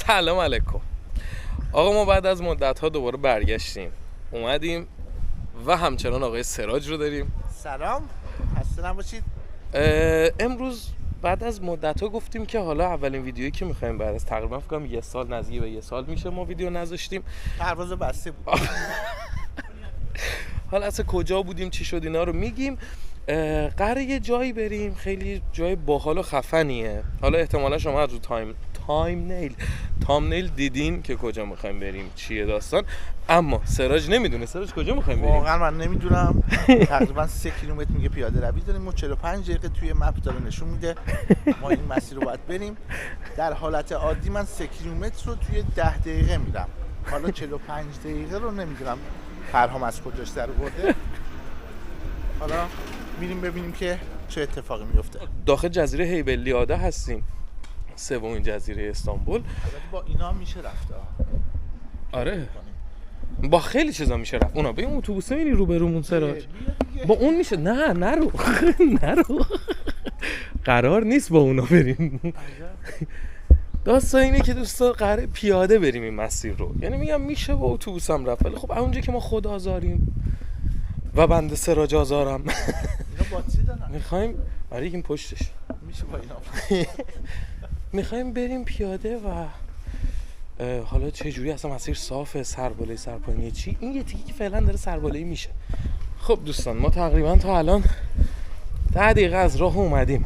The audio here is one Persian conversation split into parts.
سلام علیکم آقا. ما بعد از مدت ها دوباره برگشتیم اومدیم و همچنان آقای سراج رو داریم. سلام، خسته نباشید. امروز بعد از مدت ها گفتیم که حالا اولین ویدیویی که میخوایم بعد از تقریبا فکر کنم یه سال، نزدیک به یه سال میشه ما ویدیو نذاشتیم. پرواز بسته بود. حالا اصلا کجا بودیم چی شد اینا رو میگیم. قراره یه جایی بریم، خیلی جای باحال و خفنیه. حالا احتمالا شما از رو تامنیل دیدین که کجا میخوایم بریم، چیه داستان. اما سراج نمیدونه. سراج کجا میخوایم بریم؟ واقعا من نمیدونم. تقریبا 3 کیلومتر میگه پیاده روی داریم و 45 دقیقه توی مپ داره نشون میده ما این مسیر رو باید بریم. در حالت عادی من 3 کیلومتر رو توی 10 دقیقه میرم. حالا 45 دقیقه رو نمیدونم پرهام از کجاش در آورده. حالا میریم ببینیم که چه اتفاقی میفته. داخل جزیره هیبلیاده هستیم، سومین جزیره استانبول. البته با اینا میشه رفت. آره با خیلی چیزا میشه رفت. اونا به این اتوبوسه میری رو برومون سراج با اون میشه. نه نرو نرو قرار نیست با اونا بریم. داستان اینه که دوستا قراره پیاده بریم این مسیر رو. یعنی میگم میشه با اتوبوس هم رفت، ولی خب اونجا که ما خود آزاریم و بنده سراج آزارم. اینا باتری دارن. میخوایم آره این پشتش میشه با اینا. میخوایم بریم پیاده و حالا چه جوری اصلا مسیر صافه، سربالایی سرپایینی چی؟ این یه تیکی که فعلا داره سربالایی میشه. خب دوستان ما تقریبا تا الان 10 دقیقه از راه اومدیم.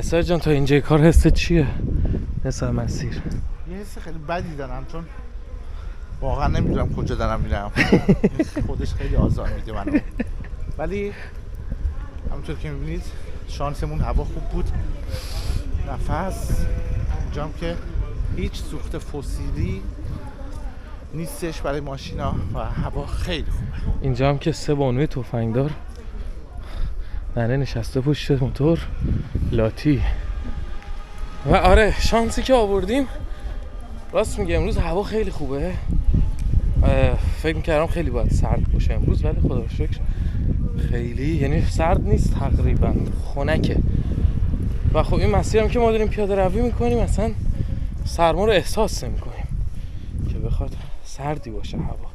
سراج جان تا اینجای کار حست چیه؟ حس مسیر یه حس خیلی بدی دارم چون واقعا نمیدونم کجا دارم میرم. خودش خیلی آزار میده منو. ولی همونطور که میبینید شانسمون هوا خوب بود، نفس اینجام که هیچ سوخت فسیلی نیستش برای ماشینا و هوا خیلی خوبه. اینجا هم که 3 بانوی تفنگدار ننه نشسته پشت موتور لاتی. و آره شانسی که آوردیم، راست میگه امروز هوا خیلی خوبه. فکر میکردم خیلی باید سرد باشه امروز، ولی خدا رو شکر خیلی یعنی سرد نیست، تقریبا خنکه. و خب این مسیر هم که ما داریم پیاده روی میکنیم اصلا سرما رو احساس نمیکنیم که بخواد سردی باشه هوا.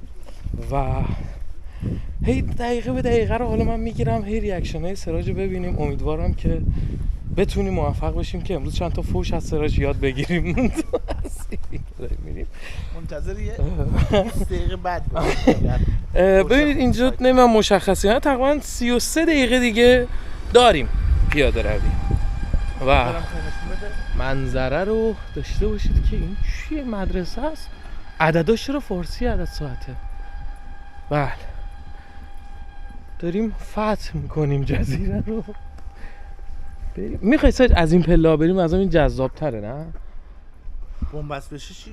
و هی دقیقه به دقیقه رو حالا من میگیرم، هی ریاکشن های سراج رو ببینیم. امیدوارم که بتونیم موفق بشیم که امروز چند تا فوش از سراج یاد بگیریم. میریم منتظر یه 20 دقیقه بعد ببینید اینجا نمیدونم مشخصی نه، تقریبا 33 دقیقه دیگه داریم پیاده روی و منظره رو داشته باشید که این چیه؟ مدرسه است. عدداش رو فارسی عدد ساعته. بله داریم فتح میکنیم جزیره رو. بریم. میخوای ساید از این پلا بریم؟ از این جذاب تره نه؟ بنبست بشه چیه؟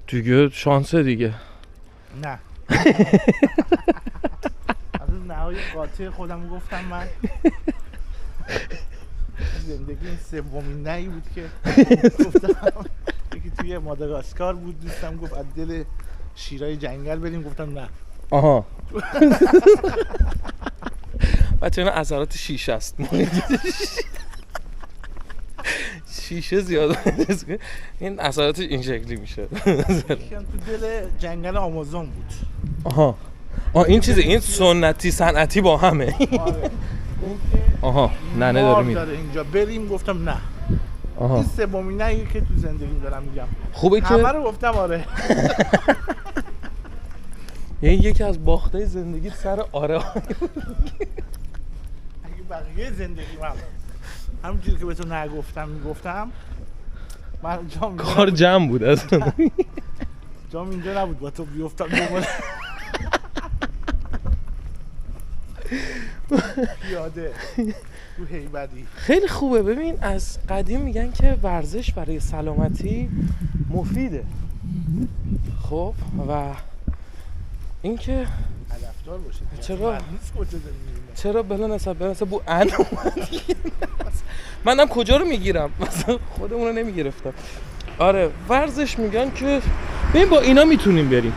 دیگه شانسه دیگه. نه از اون نهای قاطع خودم گفتم من زندگی این سومین نهی بود که گفتم. یکی توی ماداگاسکار بود، دوستم گفت از دل شیرای جنگل بریم، گفتم نه. آها بچه اینا اثرات شیشه است. شیشه زیاد این اثرات این شکلی میشه. یکی هم تو دل جنگل آمازون بود. آها این چیزه، این سنتی صنعتی با همه. آره. آها ننه داره میره اینجا بریم، گفتم نه. آها این سومین نهی که تو زندگیم دارم میگم. خوبه که همه رو گفتم. آره یعنی یکی از باختای زندگی سر آره. اگه بقیه زندگیم همونجوری که به تو نگفتم میگفتم، من جام کار جمع بود اصلا. جام اینجا نبود با تو بیفتم دوباره پیاده تو هیبلی. خیلی خوبه. ببین از قدیم میگن که ورزش برای سلامتی مفیده. خب و اینکه هدفدار باشه. چرا بلا نسبت بو ان منم کجا رو میگیرم مثلا خودمون رو نمیگرفتم. آره ورزش میگن که ببین با اینا میتونیم بریم،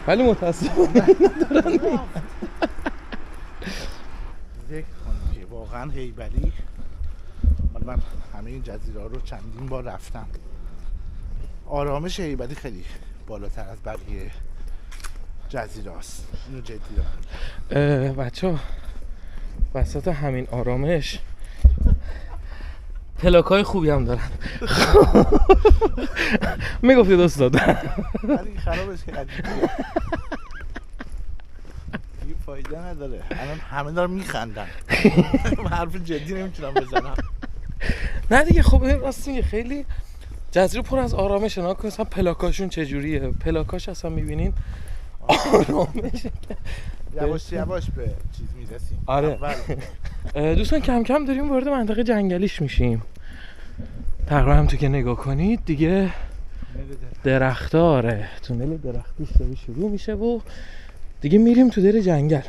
ولی متاسفانه ندارن. ذکر کنم که واقعا هیبلی، من همه این جزیره رو چندین بار رفتم آرامش هیبتی خیلی بالاتر از بقیه جزیره است. اینو جدی دارم. بچه ها وسط همین آرامش پلاکای خوبی هم دارن. میگفتید استاد ولی خرابش کردی دیگه فایده نداره. الان همه دارن میخندن. من حرف جدی نمیتونم بزنم. نه دیگه خب این راست میگه خیلی جزیره پر از آرامش. نگاه کن مثلا پلاکاشون چجوریه. پلاکاش اصلا میبینین آرامش یواش یواش به چیز میرسیم. آره. دوستان کم کم داریم وارد منطقه جنگلیش میشیم. تقریبا هم تو که نگاه کنید دیگه درختاره، تونل درختیش داره شروع میشه و دیگه میریم تو در جنگل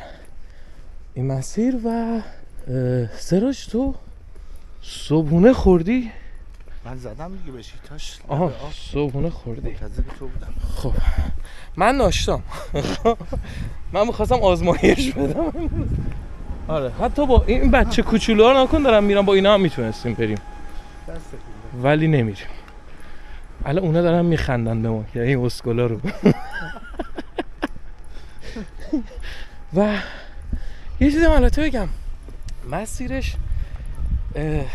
این مسیر. و سراج تو صبحونه خوردی؟ من زدم دیگه به شیتاش. آها صبحونه خوردی. منتظر تو بودم. خب من ناشتم. من میخواستم آزمایش بدم. آره حتی با این بچه کوچولوها نکن دارم میرم، با اینا هم میتونستیم بریم ولی نمیریم. الان اونا دارن میخندن به ما، یعنی این اسکولا رو. و یه چیزی من البته بگم، مسیرش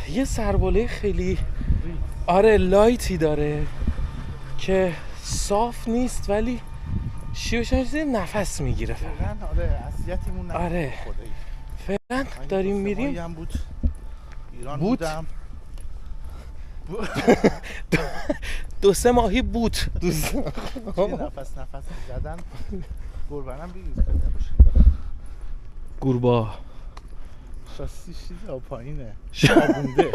یه سرباله خیلی لایتی داره که صاف نیست ولی شیوشن چیزی نفس میگیره فعلا. اذیتمون آره فعلا داریم میریم. هم بود ایران بودم. 2-3 ماهی بود دوستان. نفس زدن گربنم بگید گوربا شاستی چیزه پایینه شابونده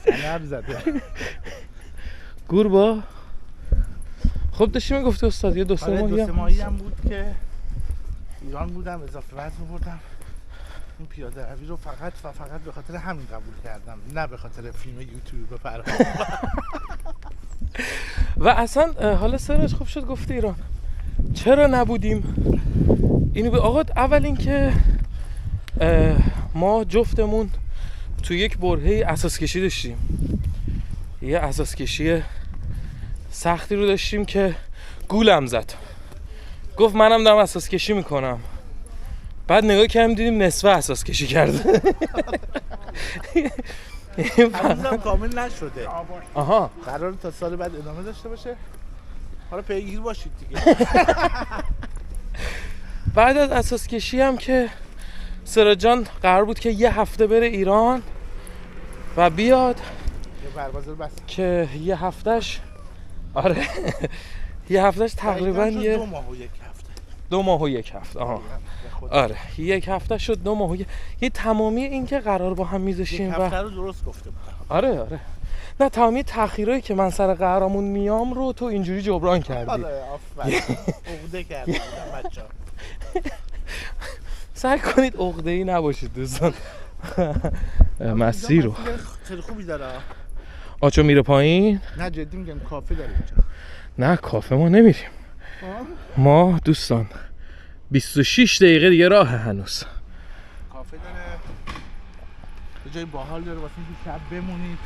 سنر زده گوربا. خب داشتی میگفتی استاد یه 2-3 ماهی هم بود که ایران بودم، اضافه وزن بردم. این پیاده روی رو فقط به خاطر همین قبول کردم، نه به خاطر فیلم یوتیوب فرهاد. و اصلا حالا سرش خوب شد گفته ایران چرا نبودیم. اینو به آقا اول این که ما جفتمون تو یک برهه اساس کشی داشتیم، یه اساس کشی سختی رو داشتیم که گولم زد. گفت منم دارم اساس کشی میکنم. بعد نگاه کردیم دیدیم نصفه اساس کشی کرده. هنوزم کامل نشده. آها قرار تا سال بعد ادامه داشته باشه. حالا پیگیر باشید دیگه. بعد از اساس کشی هم که سراج جان قرار بود که یه هفته بره ایران و بیاد که یه هفتهش یه هفتهش تقریبا یه 2 ماه و یک هفته. آها آره یک هفته شد 2 ماه و یه تمامی این که قرار با هم میذاشیم. یک هفته رو درست گفته بودم. آره نه تمامی تأخیرایی که من سر قرارمون میام رو تو اینجوری جبران کردی. آره آفرین. عقده کردم بچه‌ها. سعی کنید عقده‌ای نباشید دوستان. مسیر رو خیلی خوبی داره. آچو میره پایین. نه جدی میگم کافه داره اینجا. نه کافه ما نمیریم. ما دوستان 26 دقیقه دیگه راه هنوز. کافه داره. یه جای باحال داره واسه اینکه شب بمونید.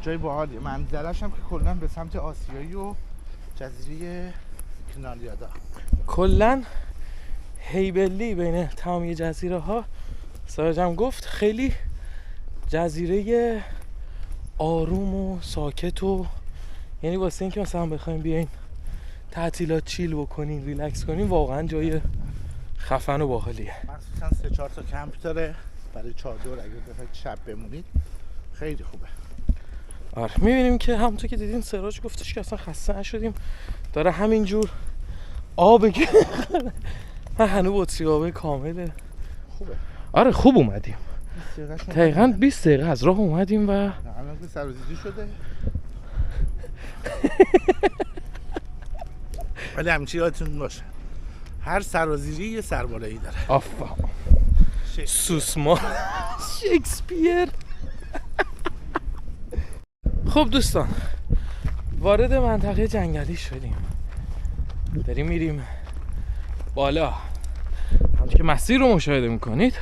جای باحالیه. منظرش هم که کلا به سمت آسیایی و جزیره کناریادا. کلا هیبلی بین تمام جزیره ها سراجم گفت خیلی جزیره آروم و ساکت و یعنی واسه اینکه مثلا بخوایم بیاین تعطیلات چیل بکنین ریلکس کنین واقعا جای خفن و باحالیه. مخصوصا 3-4 تا کمپ داره برای چادر اگه بخواید شب بمونید خیلی خوبه. آره میبینیم که همونطور که دیدین سراج گفتش که اصلا خسته نشدیم داره همینجور آب من هنو بطری آبه کامله خوبه. آره خوب اومدیم دقیقاً 20 دقیقه از راه اومدیم و الان که سرازیری شده. ولی همچی یادتون باشه هر سرازیری یه سربالایی داره. آفا سوسمار شکسپیر. خب دوستان وارد منطقه جنگلی شدیم، داریم میریم بالا. همچنین که مسیر رو مشاهده میکنید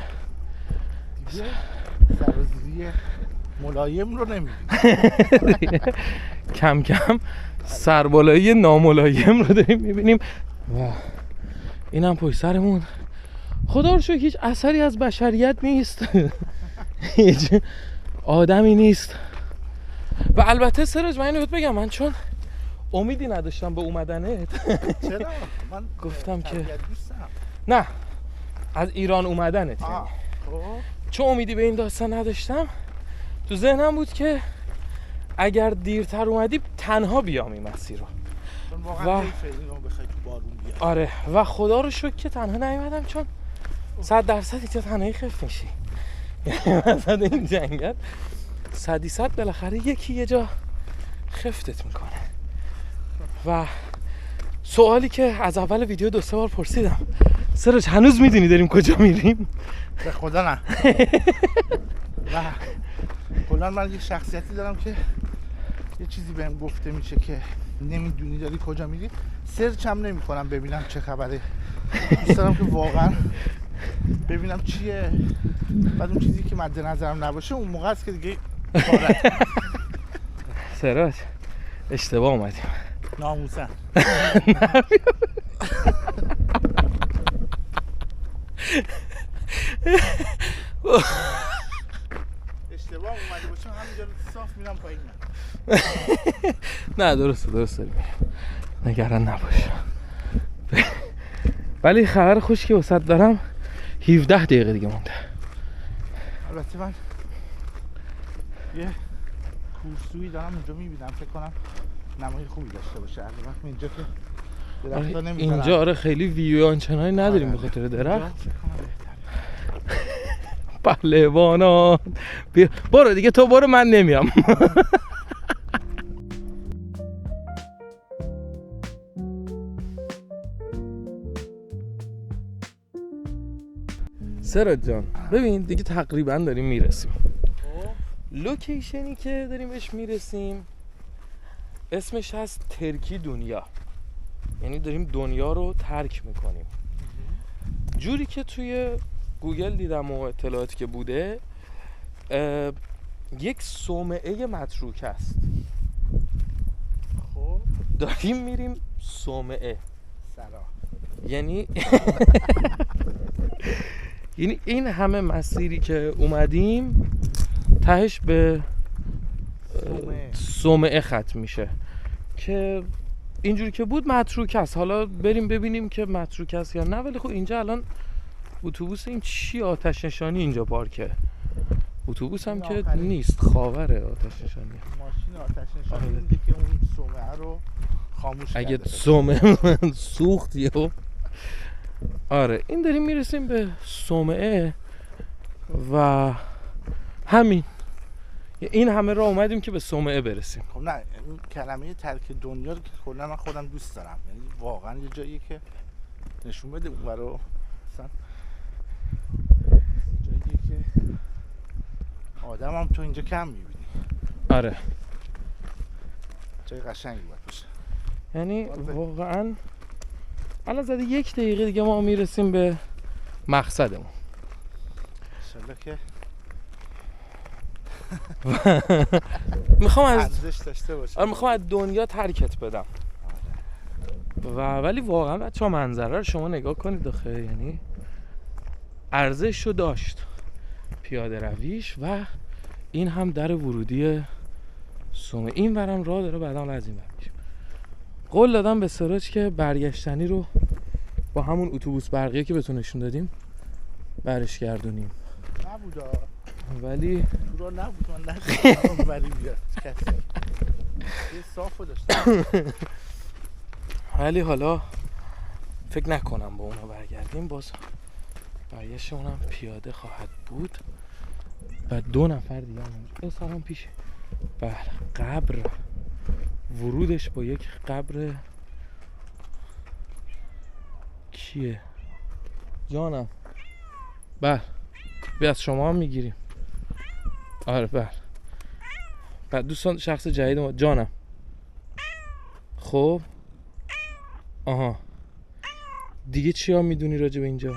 سرازیری ملایم رو نمیبینیم. کم کم سربالایی ناملایم رو داریم میبینیم و این هم پشت سرمون. خدا رو شکر هیچ اثری از بشریت نیست. هیچ آدمی نیست. و البته سراج من اینو بگم، من چون امیدی نداشتم به اومدنت چرا؟ من گفتم که دوستم. نه از ایران اومدنت، یعنی خب چون امیدی به این داستان نداشتم تو ذهنم بود که اگر دیرتر اومدی تنها بیام این مسیر رو. چون واقعا حیفه اینو بخوای تو بارون بیای. آره و خدا رو شکر که تنها نیومدم، چون 100% اینجا تنهایی خف میشی. یعنی مثلا این جنگل 100% بالاخره یکی یه جا خفتت میکنه. و سوالی که از اول ویدیو 2-3 بار پرسیدم، سراج هنوز میدونی داریم کجا میریم؟ به خدا نه. و کلا من یه شخصیتی دارم که یه چیزی بهم گفته میشه که نمیدونی داری کجا میری، سرچ هم نمیکنم ببینم چه خبره. دوست دارم که واقعا ببینم چیه، بعد اون چیزی که مد نظرم نباشه اون موقع است که دیگه کارت. سراج اشتباه اومدیم. ناموسن. اشتباه اومده باشه همینجا صاف میرم پایین. نه درسته داریم، نگران نباش. ولی خبر خوش که واسط دارم، 17 دقیقه دیگه مونده. البته من یه کورسویی دارم اونجا میبینم، فکر کنم نمای خوبی داشته باشه. البته اینجا که درخت نمیذارن. اینجا آره خیلی ویو آنچنانی نداریم به خاطر درخت. پهلوانان برو دیگه، تو برو من نمیام. سراج جان ببین دیگه تقریبا داریم میرسیم. لوکیشنی که داریم بهش میرسیم اسمش هست ترکی دنیا، یعنی داریم دنیا رو ترک میکنیم. جوری که توی گوگل دیدم و اطلاعاتی که بوده، یک صومعه متروک است. خب داریم میریم صومعه، سلام. یعنی یعنی این مسیری که اومدیم تهش به صومعه ختم میشه که اینجوری که بود متروک است. حالا بریم ببینیم که متروک است یا نه. ولی خب اینجا الان اتوبوس این چی آتش نشانی اینجا پارکه. اتوبوس هم که نیست، خاوره آتش نشانی. ماشین آتش نشانی میده که اون صومعه رو خاموش کرده. اگه صومعه سوخت یهو. آره این داریم میرسیم به صومعه و همین، این همه راه اومدیم که به صومعه برسیم. خب نه این کلمه ترک دنیا رو که کلا من خودم دوست دارم، یعنی واقعا یه جایی که نشون بده اون رو، مثلا جایی که آدم هم تو اینجا کم میبینی. آره جای قشنگی باید باشه. یعنی واقعا الان زده 1 دقیقه دیگه ما میرسیم به مقصدمون. انشالله که میخوام ارزش داشته باشه. میخوام از دنیا ترکت بدم. ولی واقعا بچه‌ها منظره رو شما نگاه کنید آخه، یعنی ارزششو داشت پیاده رویش. و این هم در ورودی صومعه، این برم راه داره بعدم از این برمیشیم. قول دادم به سراج که برگشتنی رو با همون اتوبوس برقیه که بهتون نشون دادیم برش گردونیم. نبودا ولی تو را نبود، من ندیدم ولی بیاد کسی یه صافو داشتم. ولی حالا فکر نکنم با اونا برگردیم، باز برگشتمون هم پیاده خواهد بود و 2 نفر دیگه هم سلام پیشه. بله قبر، ورودش با یک قبر کیه جانم؟ بله بیا از شما هم میگیریم. آره بله بعد دوستان شخص جدید ما جانم. خب آها دیگه چی ها میدونی راجع به اینجا؟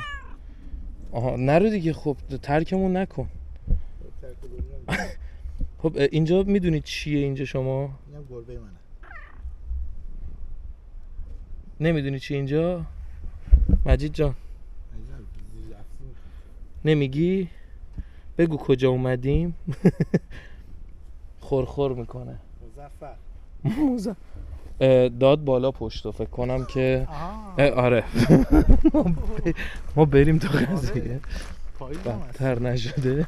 آها نرو دیگه، خب ترکمون نکن. خب اینجا میدونید چیه اینجا شما؟ اینم گربه منه. نمیدونی چیه اینجا؟ مجید جان نمیگی؟ بگو کجا اومدیم. خورخور میکنه. مظفر داد بالا پشتو فکر کنم که آها آره. ما بریم تو قضیه پایین هم هست. بدتر نشده.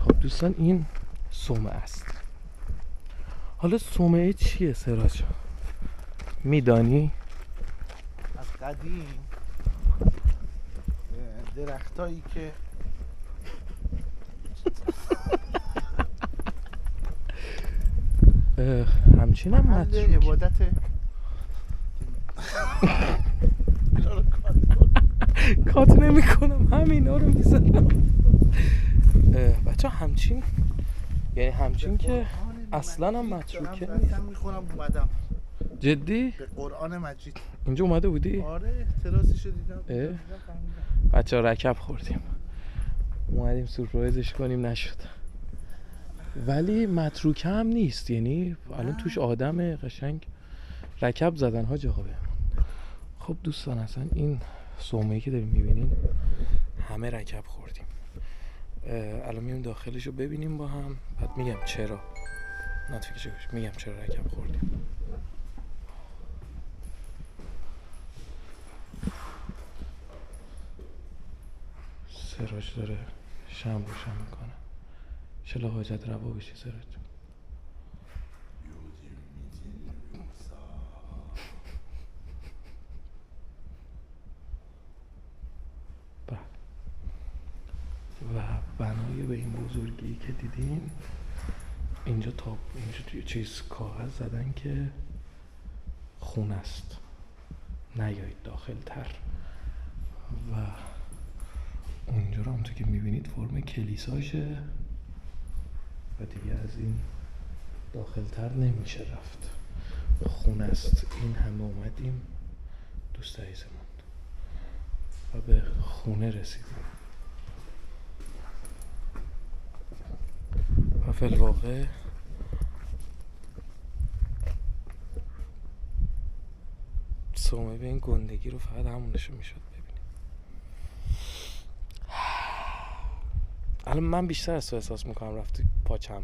خب دوستان این صومعه است. حالا صومعه چیه سراج؟ میدانی؟ از قدیم درختایی که همچین هم محل متروک عبادت کات نمی کنم همینا رو میزنم. بچه همچین یعنی همچین که اصلا هم متروکه نیست. دارم میخونم اومدم جدی؟ به قرآن مجید. اینجا اومده بودی؟ آره تراسیشو دیدم. فهمیدم. بچه ها رکب خوردیم اومدیم سورپرایزش کنیم نشد. ولی متروکه هم نیست یعنی الان توش آدم قشنگ رکب زدن ها جاها. خب دوستان اصلا این صومعه‌ای که داریم میبینین همه رکب خوردیم. الان میریم داخلش رو ببینیم با هم بعد میگم چرا ناتفیکشو میگم چرا رکب خوردیم. سراج داره شم روشن میکنه. چلا حاجت روا بشی سراج. و بنای به این بزرگی که دیدین اینجا توی چیز کاغذ زدن که خون است نیایید داخل تر و اونجا رو هم تو که میبینید فرم کلیساشه و دیگه از این داخل تر نمیشه رفت. خون است. این همه اومدیم دوست عزیزمون و به خونه رسیدیم و فی الواقع صومعه به این گندگی رو فقط همونشو میشد ببینیم. الان من بیشتر از تو احساس میکنم رفتی پاچم.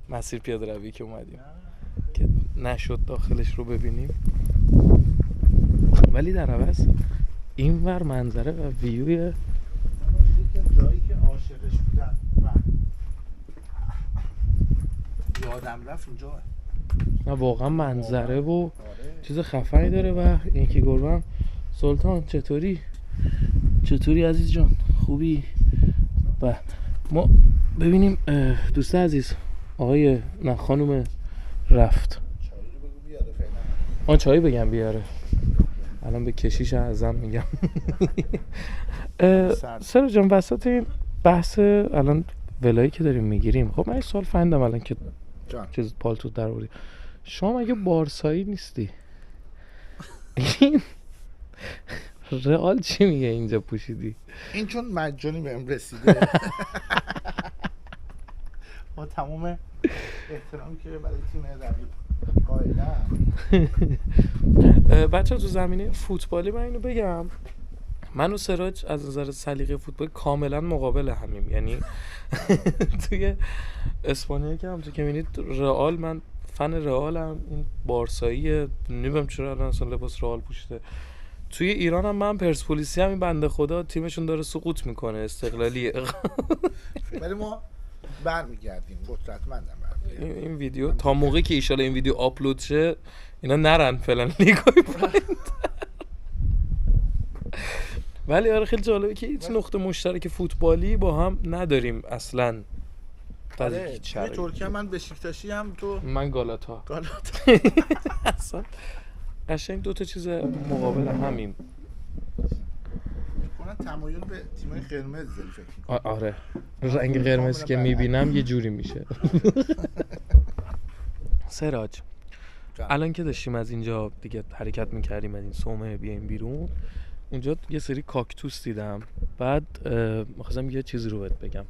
مسیر پیاده روی که اومدیم که نشد داخلش رو ببینیم ولی در عوض این ور منظره و ویوی جایی که عاشقش بودم یادم رفت اینجا. نه واقعا منظره و چیز خفنی داره و این که گربم. سلطان چطوری عزیز جان خوبی؟ و ما ببینیم دوست عزیز آقای نه خانوم رفت چایی بگم بیاره. الان به کشیش اعظم میگم. سر جان وسط این بحث الان ولایی که داریم میگیریم خب من یه سوال فهمیدم الان که چیز پالتو در آوردی. شما مگه بارسایی نیستی؟ این رئال چی میگه اینجا پوشیدی؟ این چون مجانی بهم رسیده با تمام احترامی که برای تیم رقیب قائلم. بچه تو زمینه فوتبالی من اینو بگم من و سراج از نظر سلیقه فوتبال کاملا مقابل همیم. یعنی توی اسپانیا که همونطور که می‌بینید رئال من فن رئالم. این بارسایی نمیدونم چرا الان اصلا لباس رئال پوشیده. توی ایران هم من پرسپولیسی هم این بنده خدا تیمشون داره سقوط میکنه استقلالیه. ولی ما برمیگردیم قدرتمندم. این ویدیو تا موقعی که ایشالا این ویدیو آپلود شه اینا نرن فعلا لیگای پایین. ولی آره خیلی جالبه که هیچ نقطه مشترک فوتبالی با هم نداریم اصلا. توی ترکیه من بشیکتاشی هم تو من گالاتا. اصلا قشنگ دو تا چیز مقابل همیم. کنن تمایل به تیمای قرمز داری فکر می‌کنم. آره رنگ قرمز که میبینم یه جوری میشه. سراج الان که داشتیم از اینجا دیگه حرکت میکردیم از این صومعه بیایم بیرون اونجا یه سری کاکتوس دیدم. بعد می‌خواستم یه چیزی رو بهت بگم.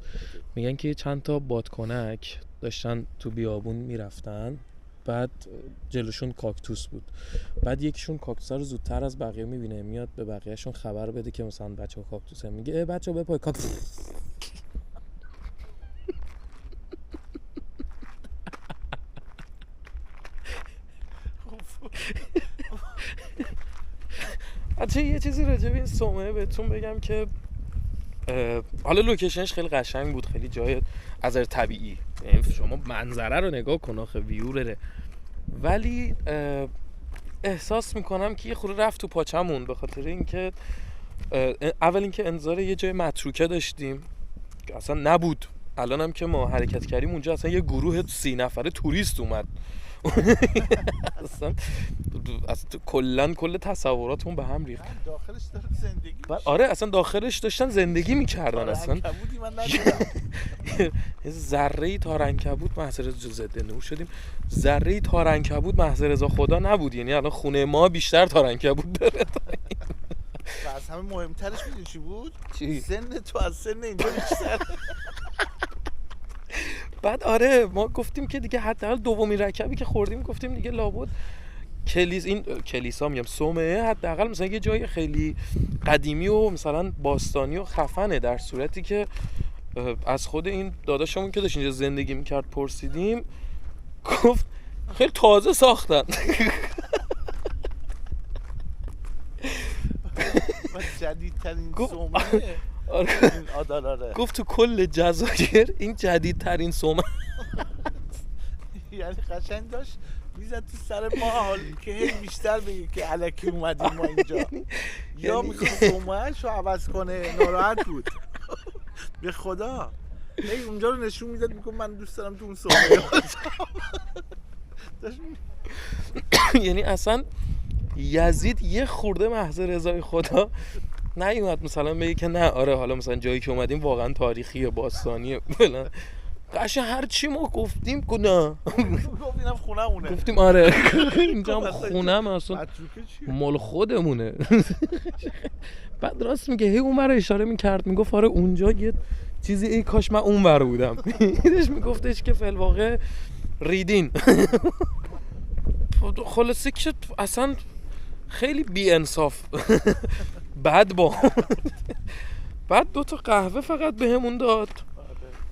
میگن که چند تا بادکنک داشتن تو بیابون میرفتن، بعد جلوشون کاکتوس بود. بعد یکیشون کاکتوس رو زودتر از بقیه میبینه، میاد به بقیه‌شون خبر بده که مثلا بچه‌ها کاکتوسه، میگه بچه‌ها بپای کاکتوس. بچه یه چیزی راجع به این صومعه بهتون بگم که حالا لوکیشنش خیلی قشنگ بود، خیلی جای از نظر طبیعی، یعنی شما منظره رو نگاه کن آخه ویوره، ولی احساس میکنم که یه خورده رفت تو پاچمون، به خاطر اینکه اول اینکه انتظار یه جای متروکه داشتیم که اصلا نبود. الان هم که ما حرکت کردیم اونجا اصلا یه گروه 30 نفره توریست اومد. اصلا کل تصوراتمون به هم ریخت. داخلش داره زندگی میشه. آره اصلا داخلش داشتن زندگی میکردن. اصلا عنکبوتی من ندیدم. ذره‌ای تار عنکبوت محض رضا ضد نور شدیم. ذره‌ای تار عنکبوت محض رضا خدا نبود. یعنی الان خونه ما بیشتر تار عنکبوت داره. و از همه مهمترش میدونی چی بود؟ چی؟ سن تو از سن اینجا بیشتر. بعد آره ما گفتیم که دیگه حداقل دومین رکبی که خوردیم گفتیم دیگه لابد کلیسا میگم صومعه حداقل مثلا یه جای خیلی قدیمی و مثلا باستانی و خفنه، در صورتی که از خود این داداشمون که داشت اینجا زندگی میکرد پرسیدیم، گفت خیلی تازه ساختن. جدیدترین گفت صومعه آره. این آدالاره. گفت تو کل جزایر این جدیدترین صومعه. یعنی قشنگ داشت میزد تو سر ما حال که هی بیشتر بگه که الکی اومدیم ما اینجا. یا میخواد صومعه‌اش رو عوض کنه، ناراحت بود. به خدا هی اونجا رو نشون میداد، میگم من دوست دارم تو اون صومعه باشم. یعنی اصلا یزید یه خورده محض رضای خدا نیومد مثلا بگه که نه آره حالا مثلا جایی که اومدیم واقعا تاریخیه باستانیه فلان. قشنگ هر چی ما گفتیم که نه. گفتیم خونمونه. گفتیم آره اینجا هم خونم اصلا مال خودمونه. بعد راست میگه هی اون رو اشاره میکرد، میگفت آره اونجا یه چیزی ای کاش من اون ور بودم. اینش میگفتش که فی الواقع ریدین. خلاصه که اصلا خیلی بی انصاف. بعد بعد 2 تا قهوه فقط بهمون داد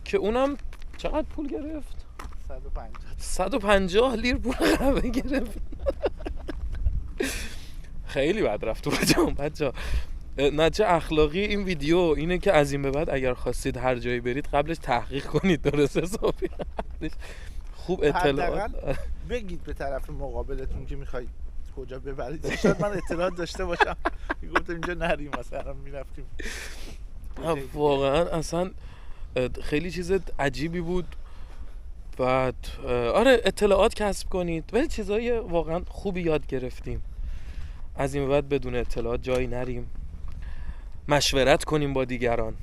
که اونم چقدر پول گرفت؟ 150 لیر پول قهوه گرفت. خیلی بد رفت تو بچه‌ها. نتیجه اخلاقی این ویدیو اینه که از این به بعد اگر خواستید هر جایی برید قبلش تحقیق کنید درست حسابی. خوب اطلاعات بگید به طرف مقابلتون که میخواید کجا ببرید. شاید من اطلاعات داشته باشم گفتم اینجا نریم مثلا میرفتیم. واقعا اصلا خیلی چیز عجیبی بود. بعد آره اطلاعات کسب کنید، ولی چیزای واقعا خوبی یاد گرفتیم. از این بعد بدون اطلاعات جایی نریم، مشورت کنیم با دیگران.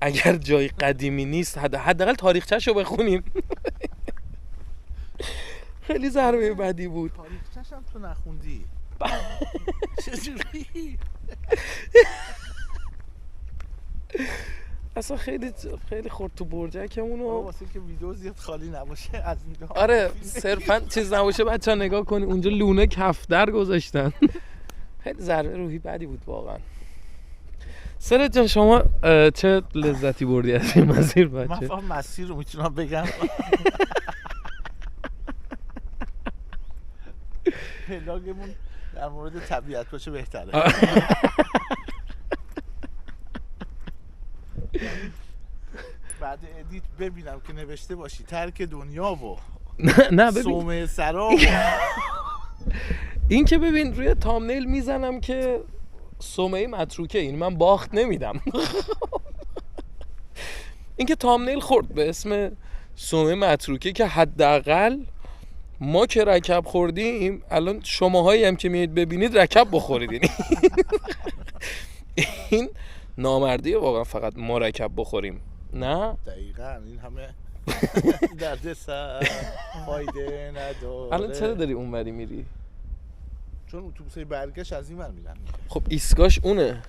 اگر جای قدیمی نیست حداقل تاریخچه‌ش رو بخونیم. خیلی ضربه بدی بود. تاریخچه‌ش هم تو نخوندی؟ چجوری؟ اصلا خیلی خورد تو برجکمونو. واسه که ویدیو زیاد خالی نباشه از اینجا. آره صرفا چیز نباشه بچه‌ها نگاه کنی اونجا لونه کفتر گذاشتن. خیلی ضربه روحی بدی بود واقعا. سرت جان شما چه لذتی بردی از این مسیر بچه؟ من فقط مسیر رو میتونم بگم. پلاگمون در مورد طبیعت باشه بهتره. بعد ادیت ببینم که نوشته باشی ترک دنیا و نه ببین صومعه سرا. این که ببین روی تامنیل میزنم که صومعه متروکه، این من باخت نمیدم. این که تامنیل خورد به اسم صومعه متروکه که حداقل ما که رکب خوردیم الان شماهایی هم که میید ببینید رکب بخورید. این نامردیه واقعا فقط ما رکب بخوریم. نه دقیقاً این همه درد سر فایده نداره. الان چرا داری اونوری میری؟ چون اتوبوسای برگشت از این ور میرن. خب ایستگاهش اونه.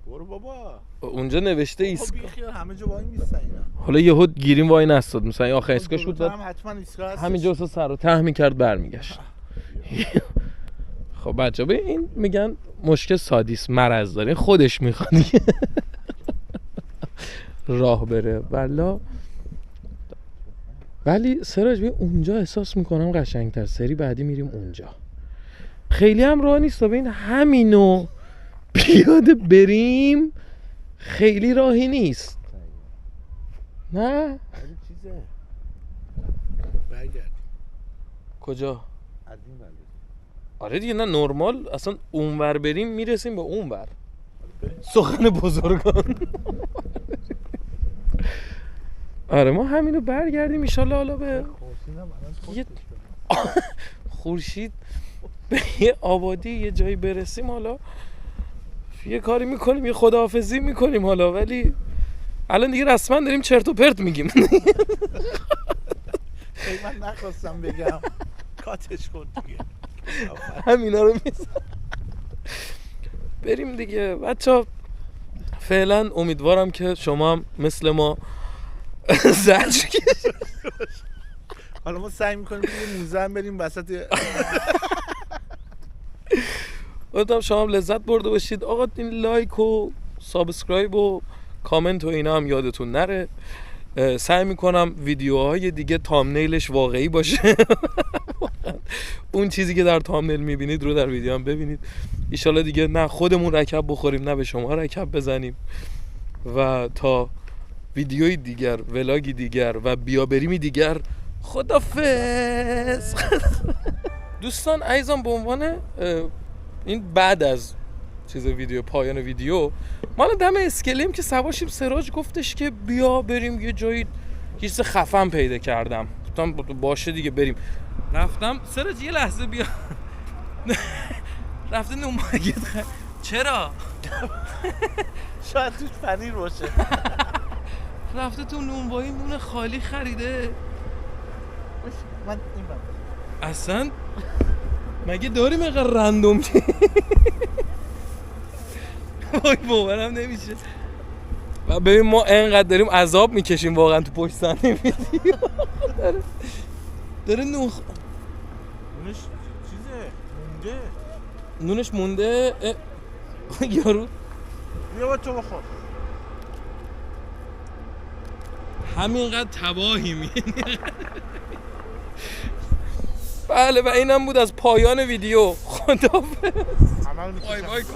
برو بابا. اونجا نوشته خب ایستگاه. بیخیال همه جا وای میستن اینا. حالا یهو گیریم وای نستاد، مثلا آخر ایستگاهش بود هم حتما ایستگاه هست. همینجا واسه سر و ته میکرد برمیگشت. خب بچه به این میگن مشکل سادیس مرض داره، خودش میخواد راه بره والا. ولی سراج ببین اونجا احساس میکنم قشنگتر، سری بعدی میریم اونجا. خیلی هم راه نیست تا ببین همینو پیاده بریم، خیلی راهی نیست نه؟ ولی چیزه برگردیم کجا؟ از این ور. آره دیگه، نه نرمال اصلا اونور بریم میرسیم به اونور. سخن بزرگان. آره ما همینو برگردیم ایشالله. حالا به یه خورشید به یه آبادی یه جایی برسیم، حالا یه کاری میکنیم، یه خداحافظی میکنیم حالا. ولی الان دیگه رسما داریم چرت و پرت میگیم. من نخواستم بگم کاتش کن دیگه. همینا رو میزن بریم دیگه بچه‌ها. فعلا امیدوارم که شما هم مثل ما زجر کشید. حالا ما سعی میکنیم یه موزه هم بریم وسط. امیدوارم شما هم لذت برده باشید. آقا این لایک و سابسکرایب و کامنت و اینا هم یادتون نره. سعی میکنم ویدیوهای دیگه تامنیلش واقعی باشه. اون چیزی که در تامنیل میبینید رو در ویدیو هم ببینید. ایشالله دیگه نه خودمون رکب بخوریم نه به شما رکب بزنیم. و تا ویدیوی دیگر، ولاگی دیگر و بیابریمی دیگر، خدافظ. دوستان عزیزم، به عنوان این بعد از چیز ویدیو، پایان ویدیو، ما دم اسکلیم که سواشیم، سراج گفتش که بیا بریم یه جایی، یه چیز خفن پیدا کردم. گفتم باشه دیگه بریم. رفتم سراج یه لحظه بیا. رفته نونباگت چرا؟ شاید توش پنیر باشه. رفته تو نونوایی نون خالی خریده. من این اصلا مگه داریم اینقدر رندوم که وای باورم نمیشه. و ببین ما اینقدر داریم عذاب میکشیم واقعا تو پشت صحنه ویدیو. داره نونش چیزه مونده. نونش مونده. یارو بیا با تو بخور. همینقدر تباهیم. بله و اینم بود از پایان ویدیو. خداحافظ. عمل می‌کنم. بای بای کن.